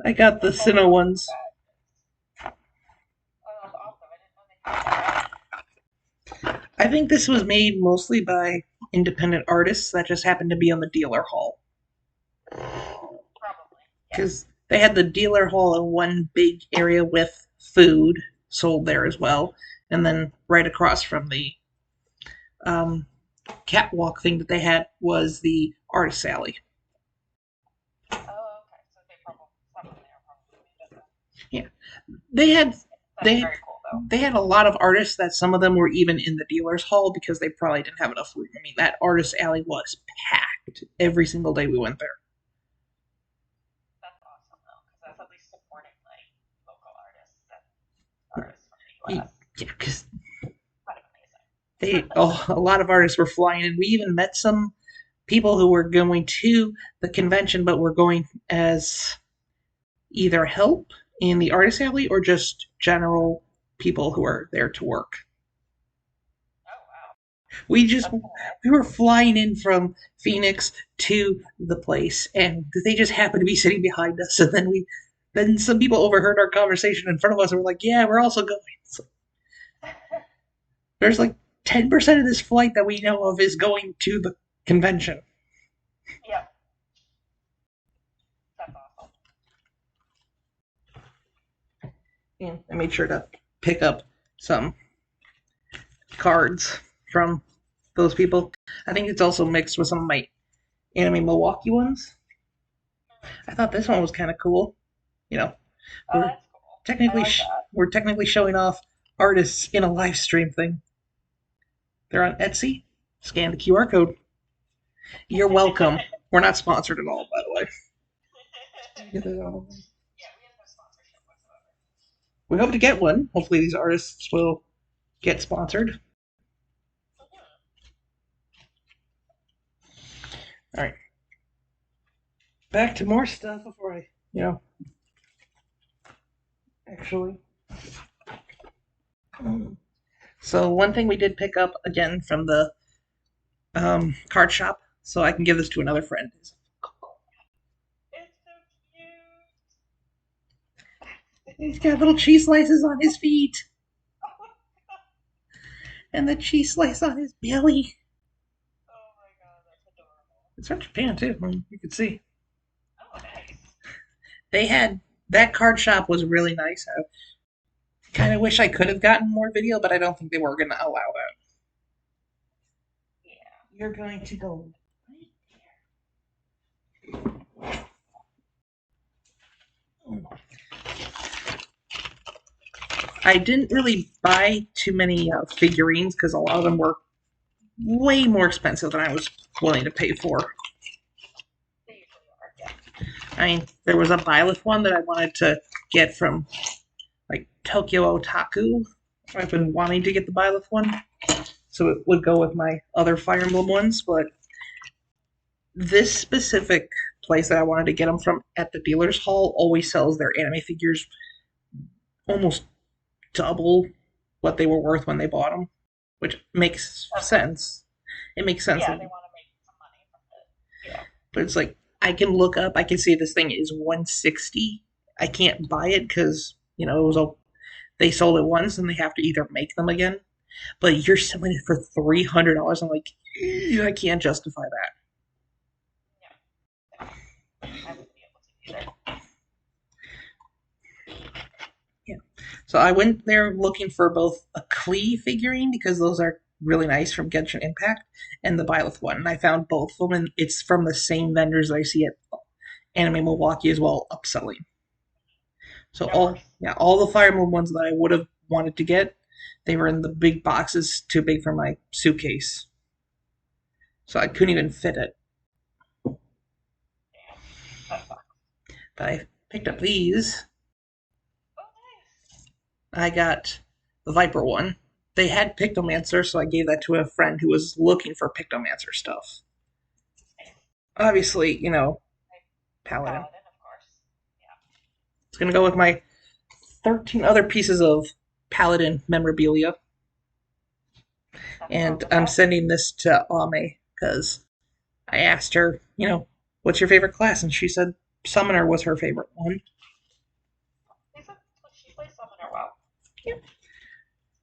I got the They told me Sinnoh to look ones. at. Oh, that's awesome. I didn't know they had that. I think this was made mostly by independent artists that just happened to be on the dealer hall. Probably. Yeah. Because they had the dealer hall in one big area with food sold there as well. And then right across from the um, catwalk thing that they had was the artist alley. Oh, okay. So they probably someone there probably made it then. Yeah, they had That's they very cool though. they had a lot of artists that some of them were even in the dealers hall because they probably didn't have enough room. I mean, that artist alley was packed every single day we went there. That's awesome though, because that's at least supporting like local artists and artists from the Yeah, U.S. because Kind of amazing. a lot of artists were flying in. We even met some people who were going to the convention, but were going as either help in the artist alley or just general people who are there to work. Oh wow, We just that's cool. we were flying in from Phoenix to the place, and they just happened to be sitting behind us. And then some people overheard our conversation in front of us, and were like, "Yeah, we're also going." So there's like 10% of this flight that we know of is going to the convention. Yep, that's awesome. And I made sure to pick up some cards from those people. I think it's also mixed with some of my Anime Milwaukee ones. I thought this one was kind of cool. You know, Oh, we're that's cool. I like that. we're technically showing off artists in a live stream thing. They're on Etsy. Scan the QR code. You're welcome. We're not sponsored at all, by the way. Yeah, we have no sponsorship whatsoever. We hope to get one. Hopefully, these artists will get sponsored. Mhm. All right, back to more stuff before actually. So one thing we did pick up again from the card shop, so I can give this to another friend. It's so cute. He's got little cheese slices on his feet and the cheese slice on his belly. Oh my god, that's adorable. It's from Japan too. I mean, you can see Oh, nice. they had that card shop was really nice. I kind of wish I could have gotten more video, but I don't think they were going to allow that. Yeah. You're going to go. I didn't really buy too many figurines because a lot of them were way more expensive than I was willing to pay for. They usually are. Yeah. I mean, there was a Byleth one that I wanted to get from like Tokyo Otaku. I've been wanting to get the Byleth one, so it would go with my other Fire Emblem ones. But this specific place that I wanted to get them from at the dealer's hall always sells their anime figures almost double what they were worth when they bought them, which makes Of course. sense. It makes sense, Yeah, they want to make some money from it. Yeah. but it's like I can look up, I can see this thing is 160. I can't buy it because it was they sold it once and they have to either make them again. But you're selling it for $300. I'm like, I can't justify that. Yeah. No, I wouldn't be able to either. Yeah. So I went there looking for both a Klee figurine because those are really nice from Genshin Impact and the Byleth one. And I found both of them, and it's from the same vendors that I see at Anime Milwaukee as well, upselling. So That works. all the Fire Emblem ones that I would have wanted to get, they were in the big boxes, too big for my suitcase, so I couldn't even fit it. Damn. That sucks. But I picked up these. Oh, nice. I got the Viper one. They had Pictomancer, so I gave that to a friend who was looking for Pictomancer stuff. Nice. Obviously, Like, Paladin. Paladin, of course. Yeah. It's gonna go with my 13 other pieces of Paladin memorabilia, Nothing wrong and with I'm that. sending this to Ame because I asked her, what's your favorite class, and she said Summoner was her favorite one.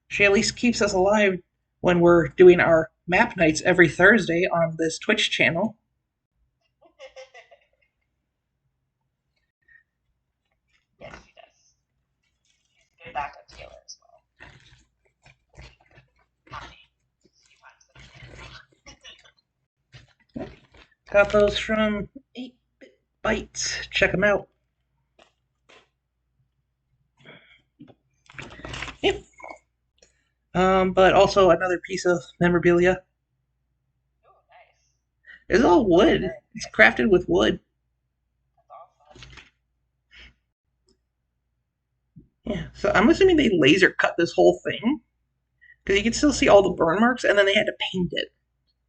She at least keeps us alive when we're doing our map nights every Thursday on this Twitch channel. Yes, she does. She's a good backup healer as well. Mommy, she wants them. Got those from 8-Bit Bites. Check them out. Yep. But also another piece of memorabilia. Ooh, nice. It's all wood. Very It's nice. crafted with wood. That's awesome. Yeah. So I'm assuming they laser cut this whole thing because you can still see all the burn marks, and then they had to paint it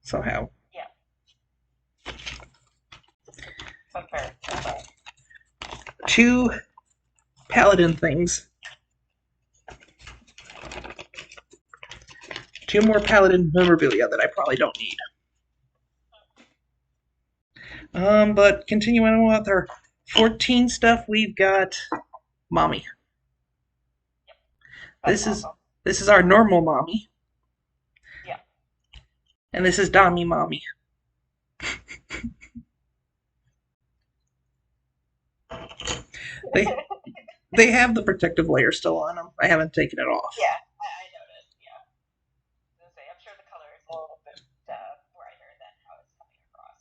somehow. Yeah. So fair. Okay. 2 paladin things. 2 more paladin memorabilia that I probably don't need. But continuing with our 14 stuff, we've got mommy. That's This is awesome. this is our normal mommy, Yeah. and this is Dami mommy. They they have the protective layer still on them. I haven't taken it off. Yeah, I noticed. Yeah. I was gonna say, I'm sure the color is a little bit brighter than how it's coming across.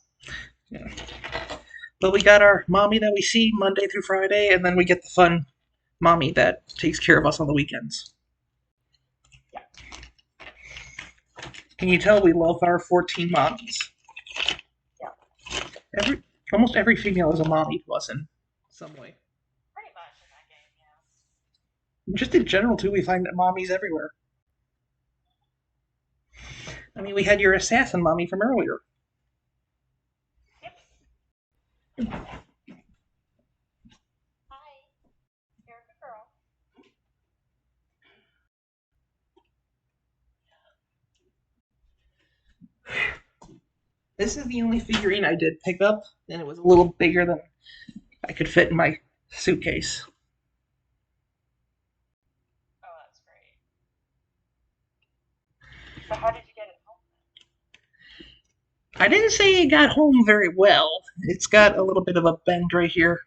Yeah. But we got our mommy that we see Monday through Friday, and then we get the fun mommy that takes care of us on the weekends. Yeah. Can you tell we love our 14 mommies? Yeah. Almost every female is a mommy to us in some way. Pretty much in that game, yeah. Just in general, too, we find that mommies everywhere. I mean, we had your assassin mommy from earlier. Yep. Hi. You're a good girl. This is the only figurine I did pick up, and it was a little bigger than I could fit in my suitcase. Oh, that's great. So how did you get it home? I didn't say it got home very well. It's got a little bit of a bend right here.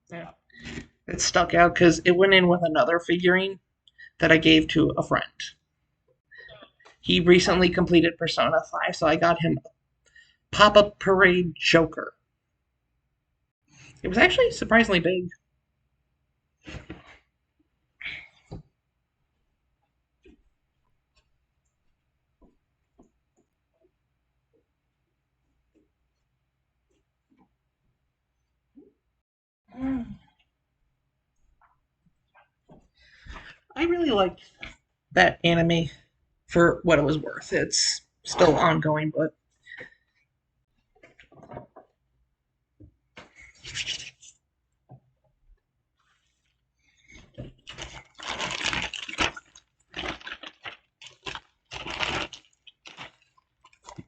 Yeah. It stuck out because it went in with another figurine that I gave to a friend. He recently completed Persona 5, so I got him Pop-Up Parade Joker. It was actually surprisingly big. I really liked that anime for what it was worth. It's still ongoing, but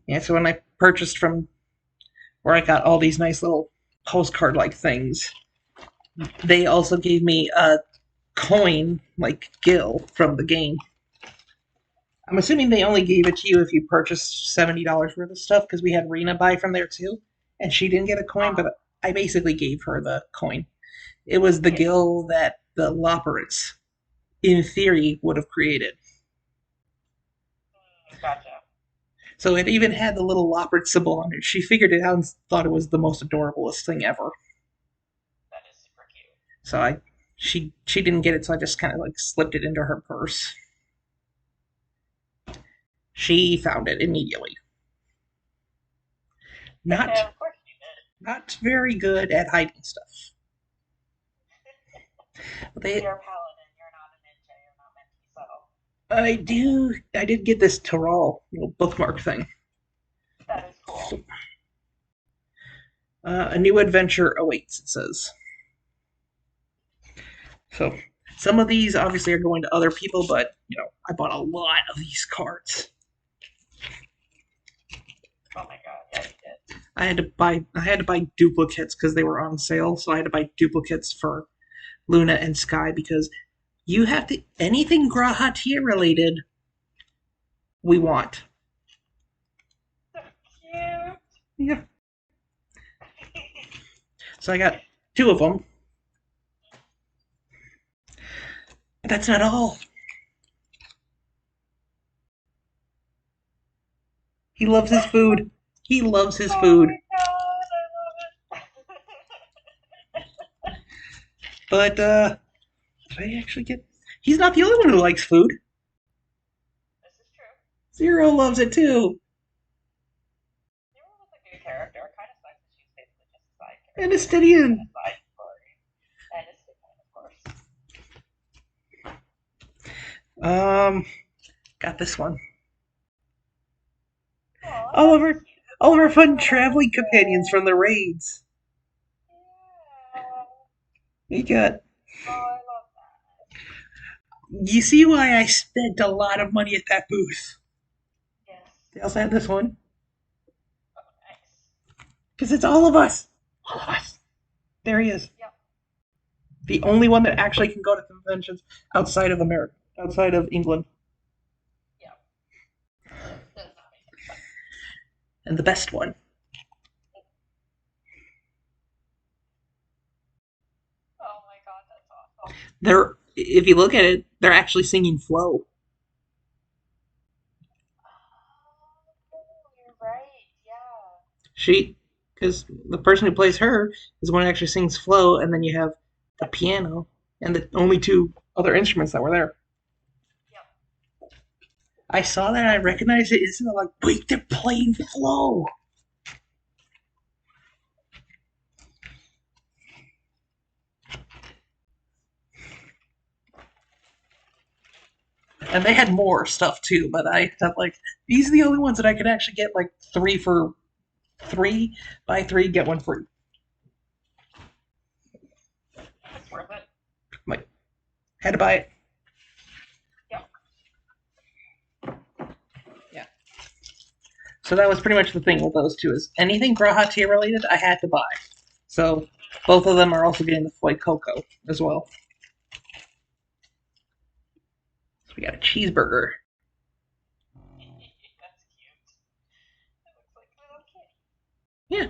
yeah. So when I purchased from where I got all these nice little postcard-like things, they also gave me a coin like Gil from the game. I'm assuming they only gave it to you if you purchased $70 worth of stuff because we had Rena buy from there too, and she didn't get a coin, but I basically gave her the coin. It was the Yeah. Gil that the Loperids, in theory, would have created. Gotcha. So it even had the little Loperid symbol on it. She figured it out and thought it was the most adorablest thing ever. That is super cute. So she didn't get it, so I just kind of like slipped it into her purse. She found it immediately. Not Yeah, of course you did. not very good at hiding stuff. They You're a paladin. You're not a ninja. You're not meant to be subtle. I did get this Tyrol little bookmark thing. That is cool. A new adventure awaits, it says. So some of these obviously are going to other people, but I bought a lot of these cards. Oh my god, yeah, you did. I had to buy duplicates because they were on sale, so I had to buy duplicates for Luna and Sky because You have to anything Grahatia related. We want. So cute. Yeah. So I got two of them. But that's not all. He loves his food. He loves his Oh food. my god, I love it. But did I actually get? He's not the only one who likes food. This is true. Zero loves it too, Nero was a good character. It kind of sucks that she's basically just a side and character it's and a Stidian. side story. And it's different, of course. Um, got this one. Oh, All of that's our cute. all of our fun Oh, traveling companions from the raids. yeah. We got. Oh, I love that. You see why I spent a lot of money at that booth? Yes. They also had this one Oh, nice. because it's all of us. All of us. There he is. Yep. The only one that actually can go to conventions outside of America, outside of England, Yep. Does not make any sense. and the best one. Oh my god, that's awesome. They're, if you look at it, they're actually singing Flow. Oh, you're right. Yeah. She, because the person who plays her is the one who actually sings Flow, and then you have the piano and the only two other instruments that were there. Yep. I saw that and I recognized it. It's like, wait, they're playing Flow. And they had more stuff too, but I thought like these are the only ones that I could actually get like three for three, buy three, get one free. It's worth it. Like, had to buy it. Yep. Yeah. So that was pretty much the thing with those two is anything Grahatia related, I had to buy. So both of them are also getting the Foy Coco as well. So we got a cheeseburger. That's cute. It looks like a little kitty. Yeah.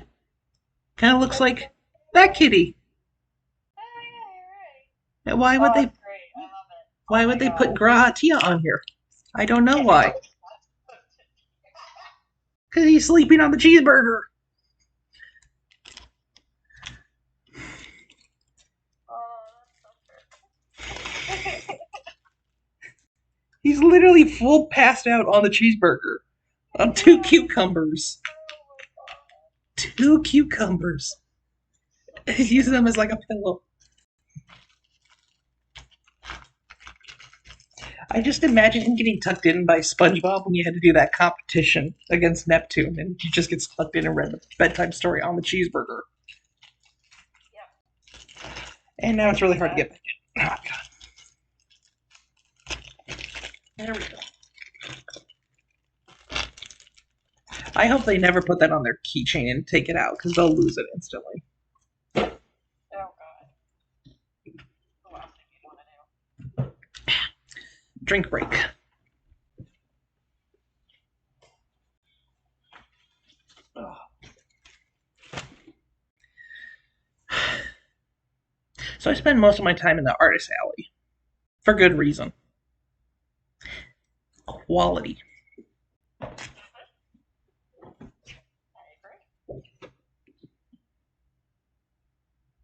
Kind of looks like that kitty. Oh yeah, you're right. Why would Oh, they that's great. I love it. Oh why my would they put god. Grahatia on here? I don't know why. oh, Because he's sleeping on the cheeseburger. that's so true. He's literally full passed out on the cheeseburger. On two yeah. cucumbers. Oh my god. Two cucumbers. He's using them as like a pillow. I just imagine him getting tucked in by SpongeBob when you had to do that competition against Neptune, and he just gets tucked in and read the bedtime story on the cheeseburger. Yep. And now it's really hard to get back in. Oh, God. There we go. I hope they never put that on their keychain and take it out, because they'll lose it instantly. Oh god. The last thing you want to do. Drink break. Oh. So I spend most of my time in the artist alley. For good reason. Quality. I agree.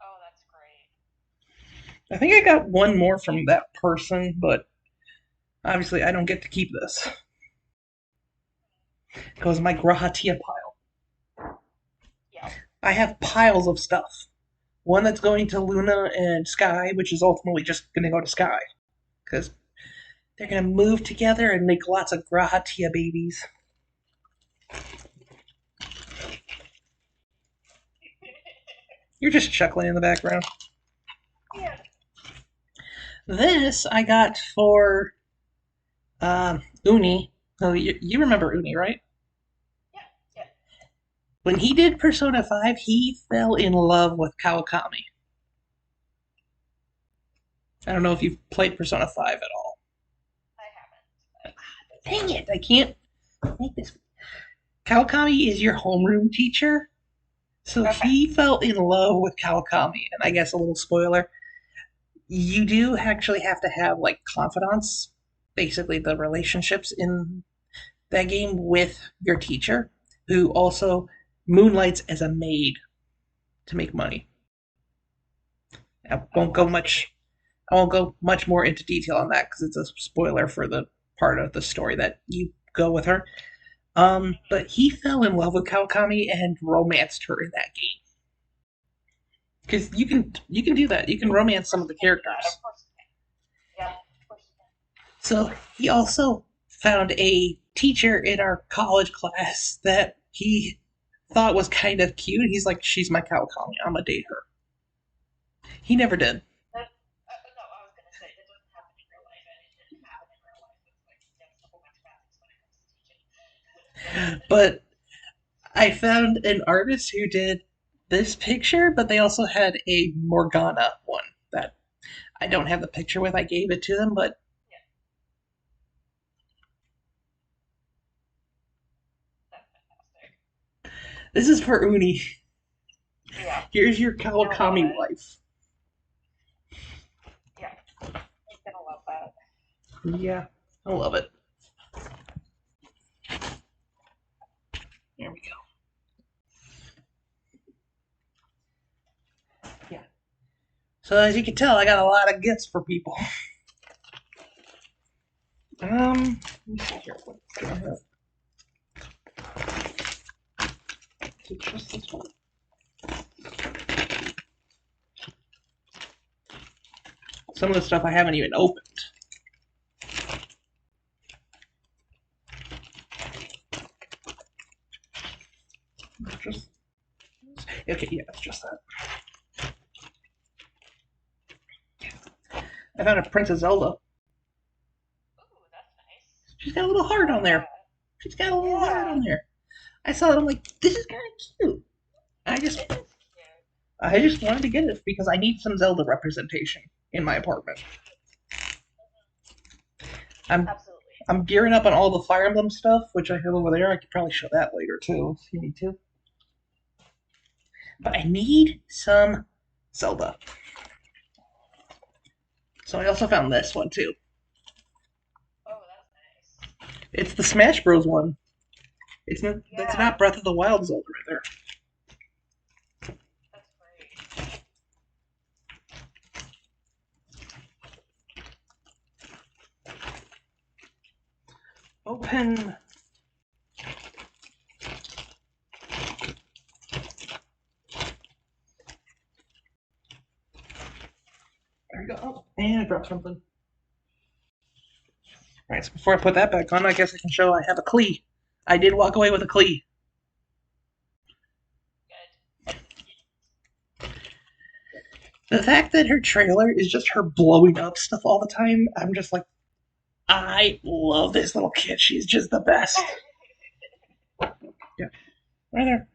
Oh, that's great. I think I got one more from that person, but obviously I don't get to keep this. It goes in my Grahatia pile. Yep. I have piles of stuff. One that's going to Luna and Sky, which is ultimately just going to go to Sky. Because they're going to move together and make lots of Grahatia babies. You're just chuckling in the background. yeah. This I got for Uni. Oh, you remember Uni, right? Yeah. Yeah. When he did Persona 5, he fell in love with Kawakami. I don't know if you've played Persona 5 at all. I haven't, but Dang it, I can't make this. Kawakami is your homeroom teacher, so okay. he fell in love with Kawakami, and I guess a little spoiler, you do actually have to have like confidants, basically the relationships in that game with your teacher, who also moonlights as a maid to make money. I Oh, won't go absolutely. much. I won't go much more into detail on that because it's a spoiler for the part of the story that you go with her. But he fell in love with Kawakami and romanced her in that game. Because you can do that. You can Of romance some course of the you can do that. Of characters. course you can. Yep. Of course you can. So he also found a teacher in our college class that he thought was kind of cute. He's like, "She's my Kawakami. I'm gonna date her." He never did, That, no, I was gonna say that doesn't happen in real life, and it didn't happen in real life. It's like against the whole bunch of ethics when it comes to teaching. but I found an artist who did this picture, but they also had a Morgana one that I don't have the picture with. I gave it to them, but Yeah, that's fantastic. this is for Uni. Yeah, Here's your you'll love Kawakami it. wife. Yeah, he's gonna love that. Yeah, I love it. There we go. Yeah. So as you can tell, I got a lot of gifts for people. Let me see here. What do I have? Is it just this one? Some of the stuff I haven't even opened. Just okay, yeah, it's just that. I found a Princess Zelda. Ooh, that's nice. She's got a little I heart on like there. that. She's got a little heart Yeah, on there. I saw it. I'm like, this is kind of cute. I just, it is cute. I just wanted to get it because I need some Zelda representation in my apartment. I'm, Absolutely. I'm gearing up on all the Fire Emblem stuff, which I have over there. I could probably show that later too, if you need to. But I need some Zelda. So I also found this one too. Oh, that's nice. It's the Smash Bros. One. It's not. That's Yeah, not Breath of the Wild Zelda right there. that's great. Open. There we go. Oh, and I dropped something. All right, so before I put that back on, I guess I can show I have a Klee. I did walk away with a Klee. Good. The fact that her trailer is just her blowing up stuff all the time, I'm just like, I love this little kid. She's just the best. Yeah, right there.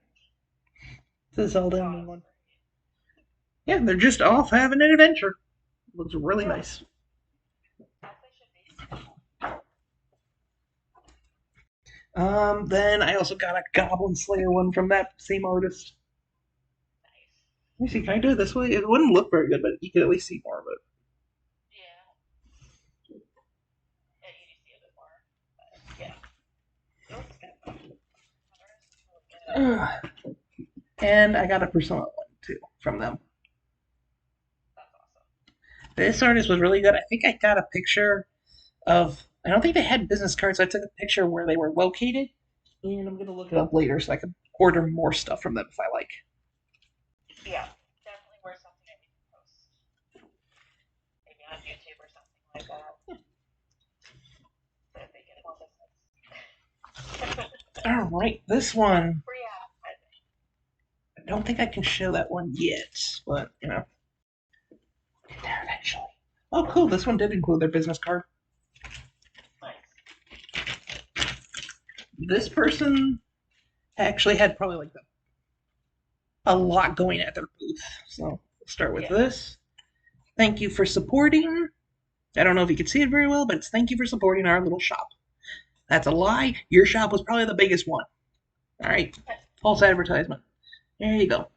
This is Zelda Oh, in that's one. great. Yeah, they're just off having an adventure. Looks really Yeah, nice. as they should be. Then I also got a Goblin Slayer one from that same artist. Nice. Let me see, can I do it this way? It wouldn't look very good, but you can at least see more of Yeah, yeah, you do see a bit more, but yeah, it looks good. Colors look really good. it. And I got a Persona one too from them. That's awesome. This artist was really good. I think I got a picture of. I don't think they had business cards. So I took a picture where they were located, and I'm gonna look it up later so I can order more stuff from them if I like. Yeah, definitely worth something that you can post, maybe on YouTube or something like that, so that they get more business. All right, this one. Free advertising. I don't think I can show that one yet, but there eventually. Oh, cool! This one did include their business card. Nice. This person actually had probably like a lot going at their booth. So we'll start with Yeah. this. Thank you for supporting. I don't know if you can see it very well, but it's thank you for supporting our little shop. That's a lie. Your shop was probably the biggest one. All right. False advertisement. There you go.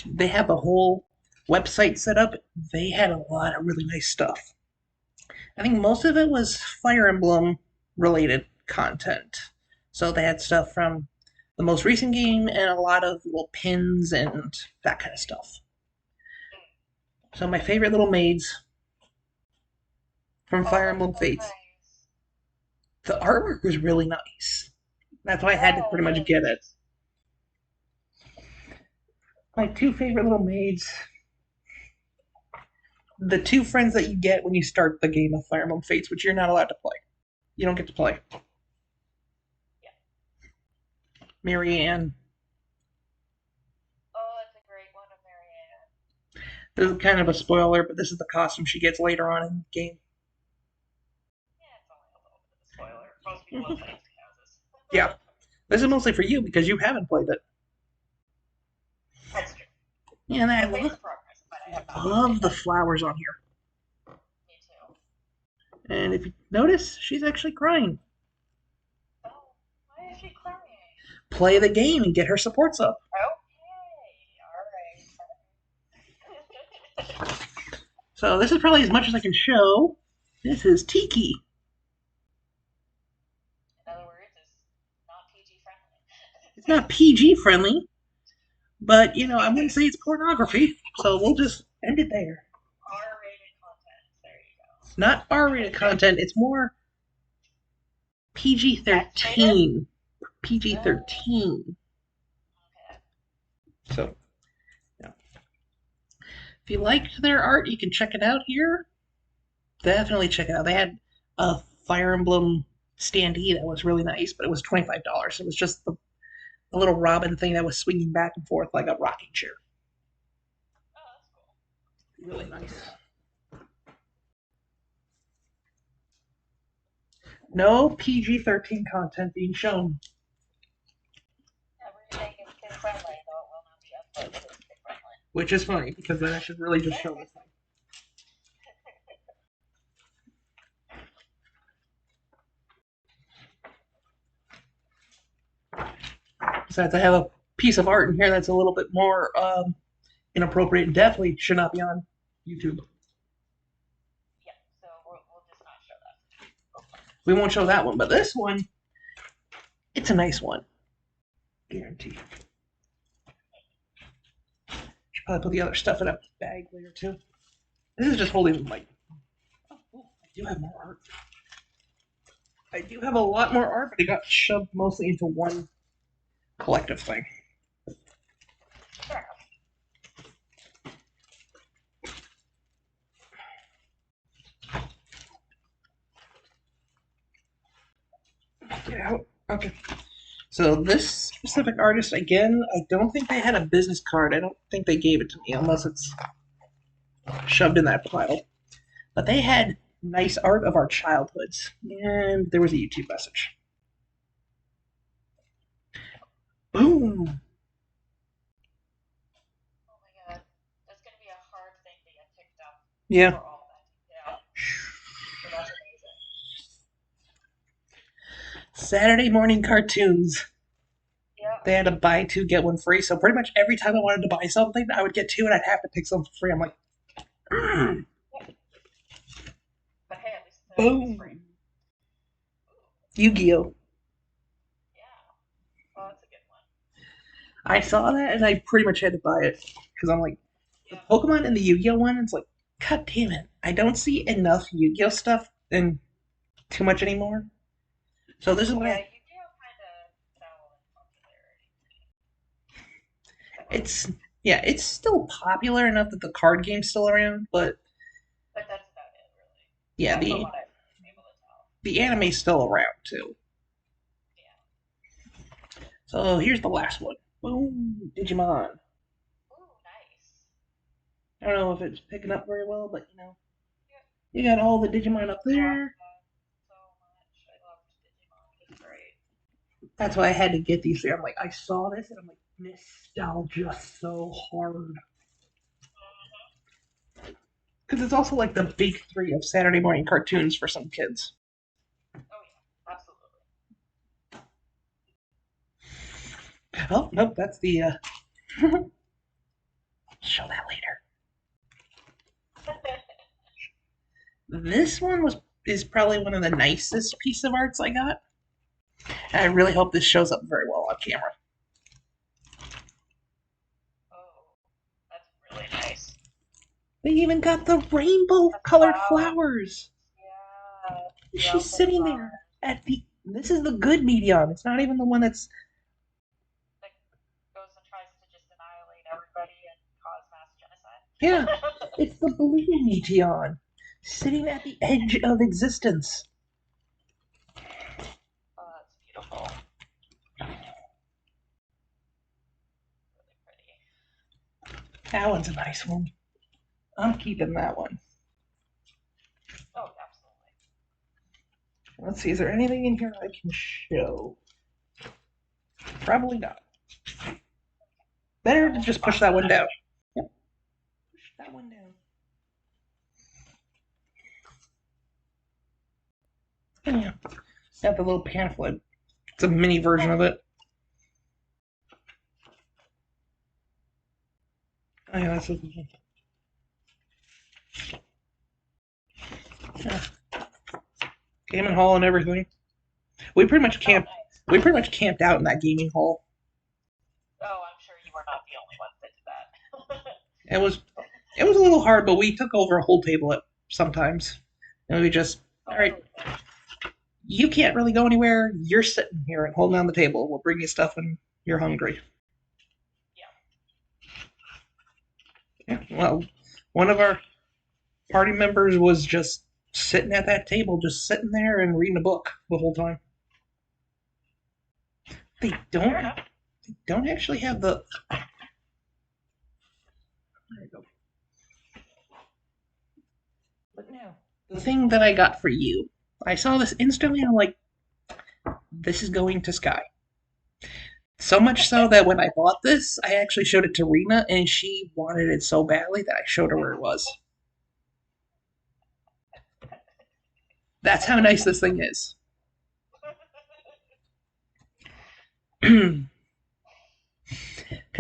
They have a whole website set up. They had a lot of really nice stuff. I think most of it was Fire Emblem related content. So they had stuff from the most recent game and a lot of little pins and that kind of stuff. So my favorite little maids from Oh, Fire that's Emblem so Fates. nice. The artwork was really nice. That's why I had to Oh, pretty much get it. nice. My two favorite little maids, the two friends that you get when you start the game of Fire Emblem Fates, which you're not allowed to play. You don't get to play. Yeah. Marianne. Oh, that's a great one of Marianne. This is kind of a spoiler, but this is the costume she gets later on in the game. Yeah, it's only a little bit of a spoiler. Most people have played it houses. Yeah. This is mostly for you because you haven't played it. That's true. Yeah, and I've made some progress, but I have I not love played the it. flowers on here. Me too. And if you notice, she's actually crying. Oh, why is she crying? Play the game and get her supports up. Okay, alright. So this is probably as much as I can show. This is Tiki. In other words, it's not PG friendly. It's not PG friendly, but I wouldn't say it's pornography. So we'll just end it there. R-rated content. There you go. It's not R-rated content. It's more X-rated? PG-13. PG-13. Okay. So, yeah. If you liked their art, you can check it out here. Definitely check it out. They had a Fire Emblem standee that was really nice, but it was $25. It was just a little Robin thing that was swinging back and forth like a rocking chair. Oh, that's cool. Really nice. No PG-13 content being shown, Everything is kid friendly, though it will not be uploaded as kid friendly. which is funny because then I should really just show this thing. Besides, I have a piece of art in here that's a little bit more inappropriate and definitely should not be on YouTube. Yeah, so we'll just not show that. We won't show that one, but this one, it's a nice one. Guaranteed. Should probably put the other stuff in a bag later too. This is just holding like. Oh, I do have more art. I do have a lot more art, but it got shoved mostly into one collective thing. Fair enough. Get out. Okay. So this specific artist, again, I don't think they had a business card. I don't think they gave it to me unless it's shoved in that pile. But they had nice art of our childhoods, and there was a YouTube message. Boom. Oh my god. That's gonna be a hard thing to get picked up Yeah. for all that. Yeah. So that's amazing. Saturday morning cartoons. Yeah. They had a buy two get one free. So pretty much every time I wanted to buy something, I would get two, and I'd have to pick something free. I'm like, But hey, at least it's free. boom. Yu-Gi-Oh. Yeah. Oh, that's a good one. I saw that and I pretty much had to buy it because I'm like, the Yeah. Pokemon and the Yu-Gi-Oh one. It's like, god damn it, I don't see enough Yu-Gi-Oh stuff and too much anymore. So this is what Yeah, I. Yu-Gi-Oh kind of fell in popularity. It's yeah, it's still popular enough that the card game's still around, but But that's about it, really. yeah, From what I've been able to tell. the anime's still around too. Yeah. So here's the last one. Boom, Digimon. Ooh, nice. I don't know if it's picking up very well, but Yeah. you got all the Digimon up there. So much. I loved Digimon. It's great. That's why I had to get these. I'm like, I saw this and I'm like, nostalgia so hard. Because it's also like the big three of Saturday morning cartoons for some kids. Oh yeah, absolutely. Oh, nope, that's the. Show that later. This one is probably one of the nicest piece of arts I got. And I really hope this shows up very well on camera. Oh, that's really nice. They even got the rainbow The colored flower. flowers. Yeah, the She's elfin sitting there flowers at the. This is the good medium. It's not even the one that's. that goes and tries to just annihilate everybody and cause mass Yeah, genocide. it's the blue medium. Sitting at the edge of existence. Oh, that's beautiful. Really pretty. That one's a nice one. I'm keeping that one. Oh, absolutely. Let's see, is there anything in here I can show? Probably not. Better to just push that one down. Yep. Push that one down. Yeah. Got the little pamphlet. It's a mini version of it. Oh, yeah, that's yeah. Gaming hall and everything. We pretty much Oh, camped. nice. We pretty much camped out in that gaming hall. Oh, I'm sure you were not the only ones that did that. It was it was a little hard, but we took over a whole table at sometimes, and we just all right. You can't really go anywhere. You're sitting here and holding down the table. We'll bring you stuff when you're hungry. Yeah. Yeah, well, one of our party members was just sitting at that table, just sitting there and reading a book the whole time. They Fair don't enough. they don't actually have the. There you go. But now the thing that I got for you, I saw this instantly. And I'm like, this is going to Sky. So much so that when I bought this, I actually showed it to Rena, and she wanted it so badly that I showed her where it was. That's how nice this thing is. Because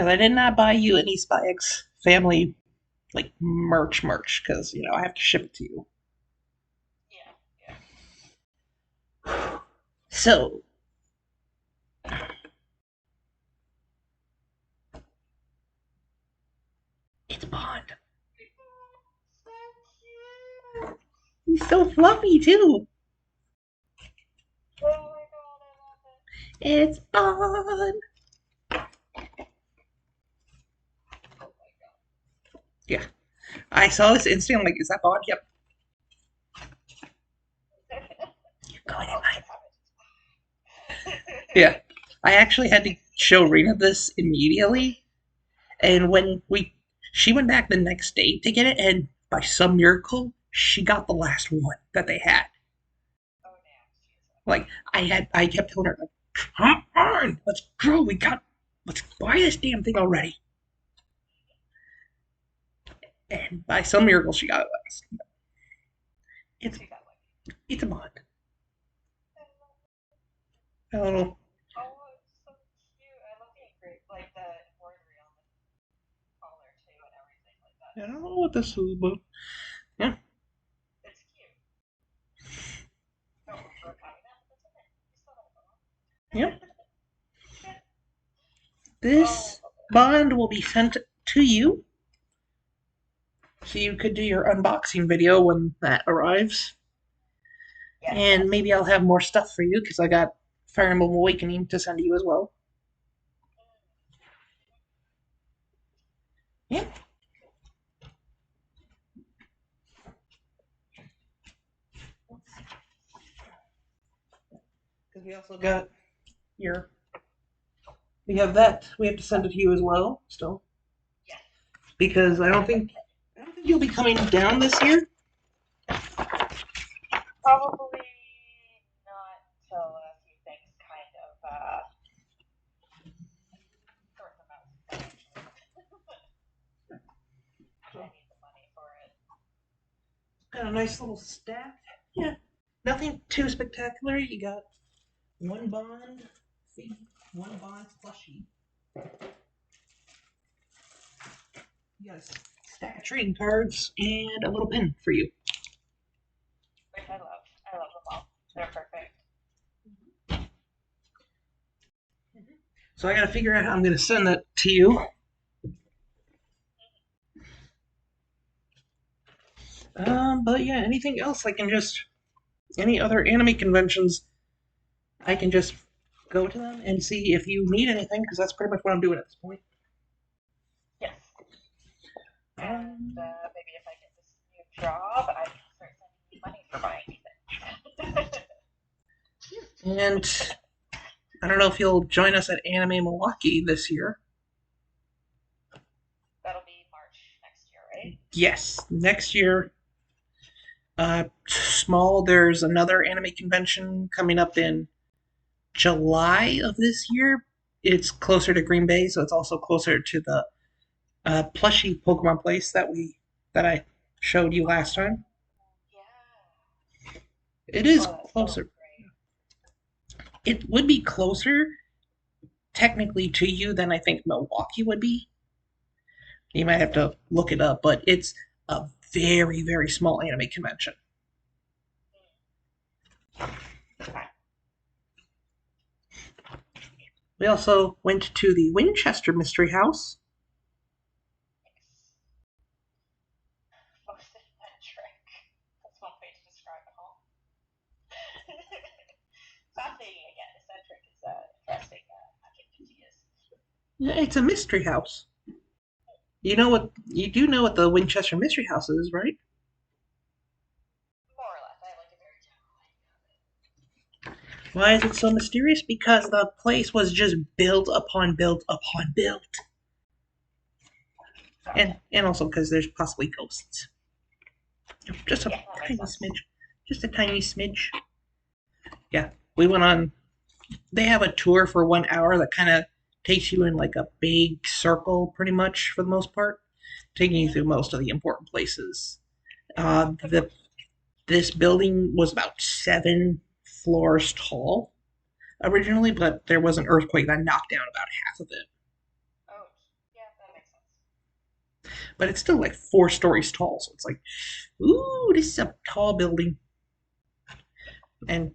I did not buy you any Spy X family like merch because I have to ship it to you. Yeah, So it's Bond. so cute. He's so fluffy too. Oh my god, I love it. It's Bond. Oh my god. Yeah, I saw this instant. I'm like, is that Bond? Yep. You're going in Oh, my. have Yeah, I actually had to show Rena this immediately, and when she went back the next day to get it, and by some miracle, she got the last one that they had. Oh damn, Jesus. Like I kept telling her, like, come on, let's go. Let's buy this damn thing already. And by some miracle, she got it last. It's She got lucky. it's a Bond. I love it. I don't know. Oh, it's so cute. I love the like the embroidery on the collar too and everything like that. I don't know what this is, but yeah, It's cute. Don't regret having that. That's okay. You still have yeah. it. This Oh, Bond will be sent to you, so you could do your unboxing video when that arrives. yes, And maybe I'll absolutely. have more stuff for you because I got Fire Emblem Awakening to send to you as well. Yeah, because we also got your. We have that. We have to send it to you as well. Still, Yes. because I don't think you'll be coming down this year. Probably not until a few things kind of sort Got a nice little stack. Yeah, nothing too spectacular. You got one bond, see, one bond plushie. You got a stack of trading cards and a little pin for you. Which I love. I love them all. They're perfect. So I gotta figure out how I'm gonna send that to you. But yeah, anything else I can just any other anime conventions I can just go to them and see if you need anything because that's pretty much what I'm doing at this point. Yes. And Um, maybe if I get this new job, I can start sending you money for buying things. and I don't know if you'll join us at Anime Milwaukee this year. That'll be March next year, right? Yes, next year. Small. There's another anime convention coming up in July of this year. It's closer to Green Bay, so it's also closer to the plushy Pokemon place that I showed you last time. Yeah. It is Oh, that still looks closer. great. It would be closer technically to you than I think Milwaukee would be. You might have to look it up, but it's a very, very small anime convention. Okay. We also went to the Winchester Mystery House. Nice. Most eccentric. That's one way to describe it all. Fascinating again. Eccentric is interesting adjective to use. It's a mystery house. You do know what the Winchester Mystery House is, right? More or less. I have like a very general idea of it. Why is it so mysterious? Because the place was just built upon built upon built. Gotcha. And also because there's possibly ghosts. Just a Yeah, that makes tiny sense. smidge. Just a tiny smidge. Yeah. We went on they have a tour for 1 hour that kind of takes you in like a big circle pretty much for the most part, taking you through most of the important places. The This building was about 7 floors tall originally, but there was an earthquake that knocked down about half of it. Oh, yeah, that makes sense. But it's still like 4 stories tall, so it's like, ooh, this is a tall building. And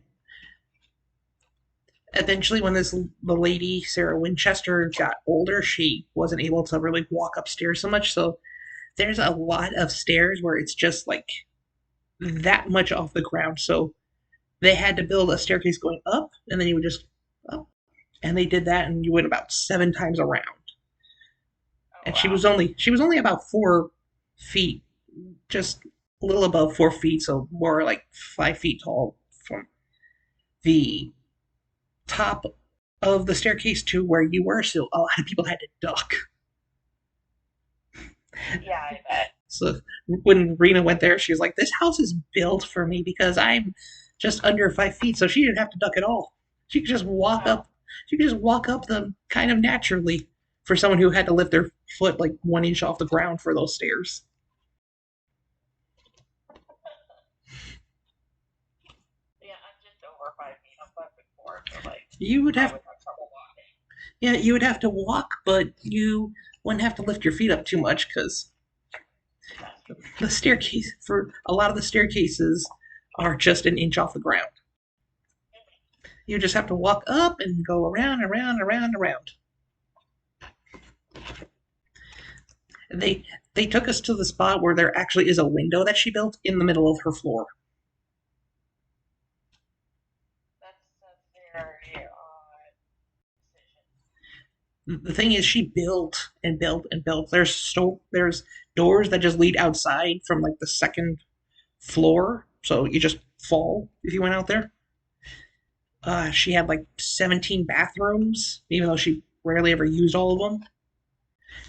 eventually, when the lady Sarah Winchester got older, she wasn't able to really walk upstairs so much. So there's a lot of stairs where it's just like that much off the ground. So they had to build a staircase going up, and then you would just up, and they did that, and you went about 7 times around. Oh, And wow. she was only about 4 feet, just a little above 4 feet, so more like 5 feet tall from the top of the staircase to where you were. So a lot of people had to duck. Yeah, I bet. So when Rena went there, she was like, "This house is built for me because I'm just under 5 feet." So she didn't have to duck at all. She could just walk Wow. up. She could just walk up them kind of naturally for someone who had to lift their foot like 1 inch off the ground for those stairs. Yeah, I'm just over 5 feet. I'm 5'4", so like You would I have, would have trouble walking. yeah, you would have to walk, but you wouldn't have to lift your feet up too much because That's true. the staircase for a lot of the staircases are just an inch off the ground. You just have to walk up and go around, around, around, around. They they took us to the spot where there actually is a window that she built in the middle of her floor. That's a very odd decision. The thing is, she built and built and built. There's doors that just lead outside from like the second floor, so you just fall if you went out there. She had like 17 bathrooms, even though she rarely ever used all of them.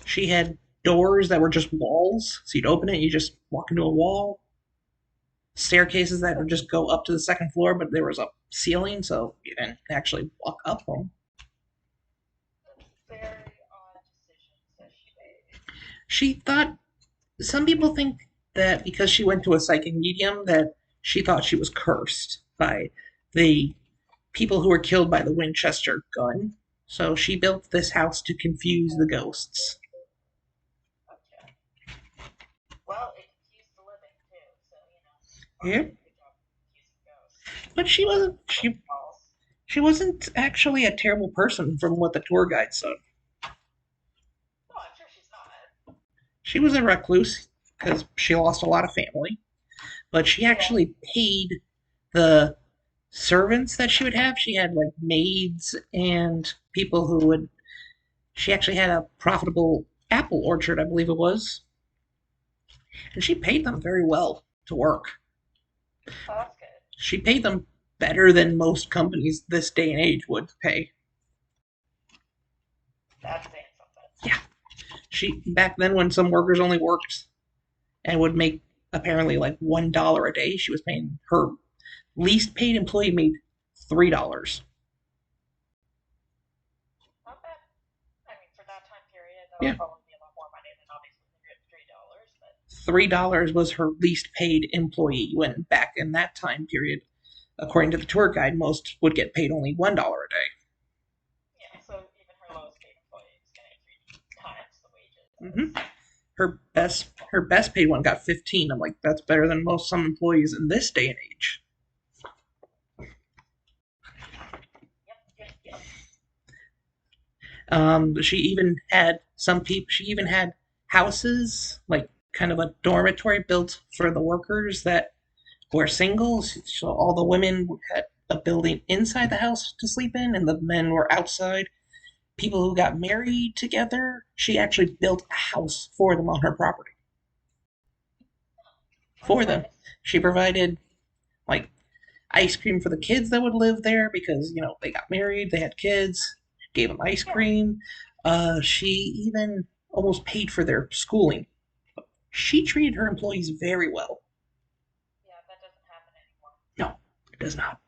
She had doors that were just walls, so you'd open it, you just walk into a wall. Staircases that would just go up to the second floor, but there was a ceiling, so you didn't actually walk up them. Very odd decisions that she made. She thought some people think. that because she went to a psychic medium that she thought she was cursed by the people who were killed by the Winchester gun. So she built this house to confuse the ghosts. Okay. Well, it confused the living too, so Yeah, probably did a good job confusing ghosts. but she Or wasn't or she false. she wasn't actually a terrible person from what the tour guide said. No, I'm sure she's not. She was a recluse because she lost a lot of family, but she Yeah. actually paid the servants that she would have. She had like maids and people who would. She actually had a profitable apple orchard, I believe it was, and she paid them very well to work. Oh, that's good. She paid them better than most companies this day and age would pay. That's saying something. Yeah, she back then when some workers only worked and would make apparently like $1 a day, she was paying her least paid employee made $3. Not bad. I mean, for that time period, that would Yeah, probably be a lot more money than obviously $3, but $3 was her least paid employee when back in that time period, according to the tour guide, most would get paid only $1 yeah, so even her lowest paid employee is getting 3 times the wages a day. as. Her best paid one got 15. I'm like, that's better than most some employees in this day and age. Yep, yep, yep. She even had some people. She even had houses, like kind of a dormitory built for the workers that were singles. So all the women had a building inside the house to sleep in, and the men were outside. People who got married together, she actually built a house for them on her property. That's For them, nice. she provided like ice cream for the kids that would live there because they got married, they had kids, gave them ice Yeah, cream. She even almost paid for their schooling. She treated her employees very well. yeah, that doesn't happen anymore. No, it does not.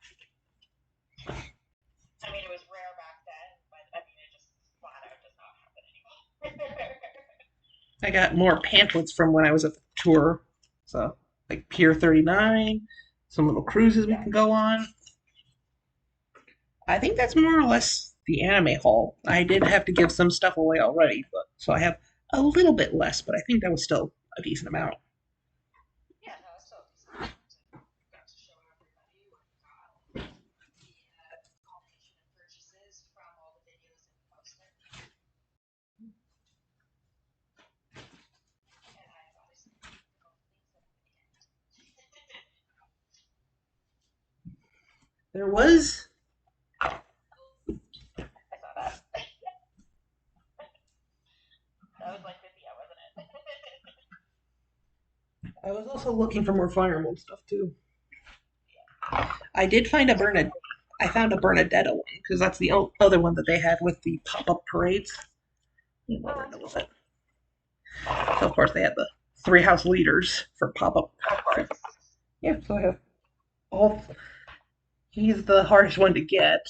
I mean, it was rare back then, but I mean, it just flat out does not happen anymore. I got more pamphlets from when I was at the tour. So, like Pier 39, some little cruises we Yeah. can go on. I think that's more or less the anime haul. I did have to give some stuff away already, but so I have a little bit less, but I think that was still a decent amount. Yeah, no, it's still a decent amount to got to show everybody what you got. The culmination of purchases from all the videos that we posted. And I've obviously included all the things that I'm going to get. There was I saw that. That was like Vithia, wasn't it? I was also looking for more Fire Emblem stuff too. Yeah. I did find a Bernad. I found a Bernadetta one because that's the other one that they had with the pop-up parades. Oh, What that's was cool. it? So of course they had the three house leaders for pop-up. Of course. Yeah, so I have all. He's the hardest one to get,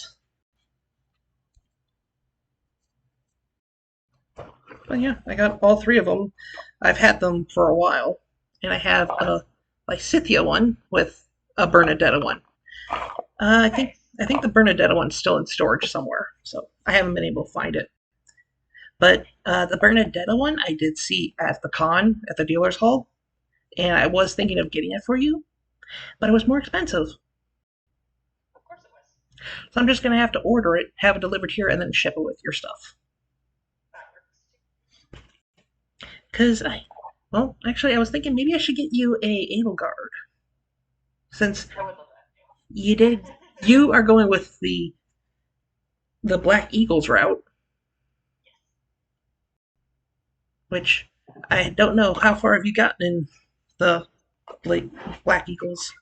but yeah, I got all three of them. I've had them for a while, and I have a Lysithia one with a Bernadetta one. I think Nice. I think the Bernadetta one's still in storage somewhere, so I haven't been able to find it. But the Bernadetta one I did see at the con at the dealer's hall, and I was thinking of getting it for you, but it was more expensive. Of course it was. So I'm just gonna have to order it, have it delivered here, and then ship it with your stuff. That works too. Cause well, actually, I was thinking maybe I should get you a Edelgard since I would love that you did. too. You are going with the Black Eagles route, Yes. which I don't know how far have you gotten in the like Black Eagles.